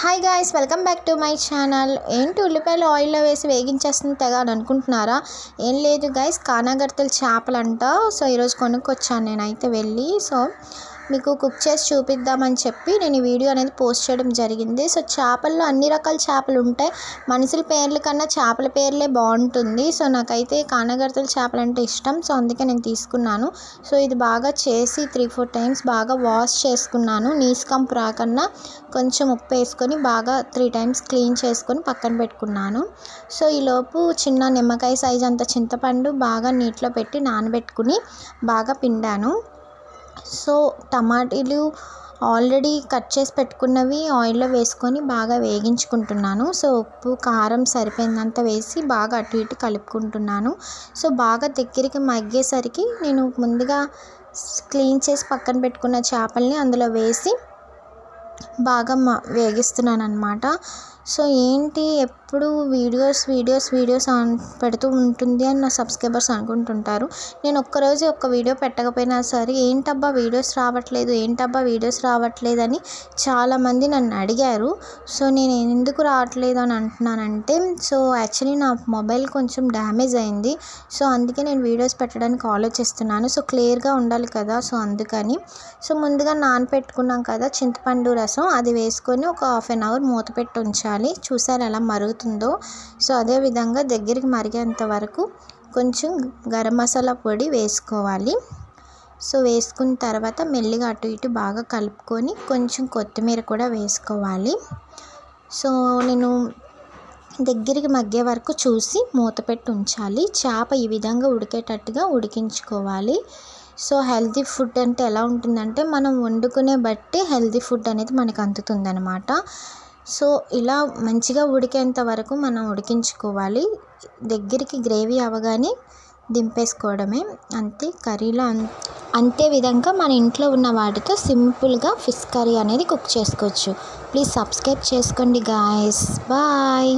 Hi guys, welcome back to my channel. ఏంటి ఉల్లిపాయలు ఆయిల్లో వేసి వేగించేస్తుంది తెగ అని అనుకుంటున్నారా? ఏం లేదు గాయ్స్, కానాగర్తల చేపలంట. సో ఈరోజు కొనుక్కొచ్చాను నేనైతే వెళ్ళి. సో మీకు కుక్ చేసి చూపిద్దామని చెప్పి నేను ఈ వీడియో అనేది పోస్ట్ చేయడం జరిగింది. సో చేపల్లో అన్ని రకాల చేపలు ఉంటాయి. మనుషుల పేర్ల కన్నా చేపల పేర్లే బాగుంటుంది. సో నాకైతే కానాగర్తల చేపలు అంటే ఇష్టం. సో అందుకే నేను తీసుకున్నాను. సో ఇది బాగా చేసి 3-4 టైమ్స్ బాగా వాష్ చేసుకున్నాను. నీసు కంపు రాకన్నా కొంచెం ఉప్పు వేసుకొని బాగా 3 టైమ్స్ క్లీన్ చేసుకొని పక్కన పెట్టుకున్నాను. సో ఈలోపు చిన్న నిమ్మకాయ సైజ్ అంత చింతపండు బాగా నీటిలో పెట్టి నానబెట్టుకుని బాగా పిండాను. సో టమాటీలు ఆల్రెడీ కట్ చేసి పెట్టుకున్నవి ఆయిల్లో వేసుకొని బాగా వేగించుకుంటున్నాను. సో ఉప్పు కారం సరిపోయినంత వేసి బాగా అటు ఇటు కలుపుకుంటున్నాను. సో బాగా దగ్గరికి మగ్గేసరికి నేను ముందుగా క్లీన్ చేసి పక్కన పెట్టుకున్న చేపల్ని అందులో వేసి బాగా వేగిస్తున్నాను అన్నమాట. సో ఏంటి ఎప్పుడు వీడియోస్ పెడుతూ ఉంటుంది అని నా సబ్స్క్రైబర్స్ అనుకుంటుంటారు. నేను ఒక్కరోజు ఒక్క వీడియో పెట్టకపోయినా సరే ఏంటబ్బా వీడియోస్ రావట్లేదు అని చాలామంది నన్ను అడిగారు. సో నేను ఎందుకు రావట్లేదు అని అంటున్నానంటే, సో యాక్చువల్లీ నా మొబైల్ కొంచెం డ్యామేజ్ అయింది. సో అందుకే నేను వీడియోస్ పెట్టడానికి ఆలోచిస్తున్నాను. సో క్లియర్గా ఉండాలి కదా, సో అందుకని. సో ముందుగా నానపెట్టుకున్నాం కదా చింతపండు రసం, అది వేసుకొని ఒక 1/2 అవర్ మూత పెట్టి ఉంచాలి. చూసారు ఎలా మరుగుతుందో. సో అదేవిధంగా దగ్గరికి మరిగేంత వరకు కొంచెం గరం మసాలా పొడి వేసుకోవాలి. సో వేసుకున్న తర్వాత మెల్లిగా అటు ఇటు బాగా కలుపుకొని కొంచెం కొత్తిమీర కూడా వేసుకోవాలి. సో నేను దగ్గరికి మగ్గే వరకు చూసి మూత పెట్టి ఉంచాలి. చేప ఈ విధంగా ఉడికేటట్టుగా ఉడికించుకోవాలి. సో హెల్తీ ఫుడ్ అంటే ఎలా ఉంటుందంటే మనం వండుకునే బట్టి హెల్తీ ఫుడ్ అనేది మనకు అందుతుందన్నమాట. సో ఇలా మంచిగా ఉడికేంత వరకు మనం ఉడికించుకోవాలి. దగ్గరికి గ్రేవీ అవ్వగానే దింపేసుకోవడమే. అంతే, కర్రీలో అంతే విధంగా మన ఇంట్లో ఉన్న వాటితో సింపుల్గా ఫిష్ కర్రీ అనేది కుక్ చేసుకోవచ్చు. ప్లీజ్ సబ్స్క్రైబ్ చేసుకోండి గాయ్స్. బాయ్.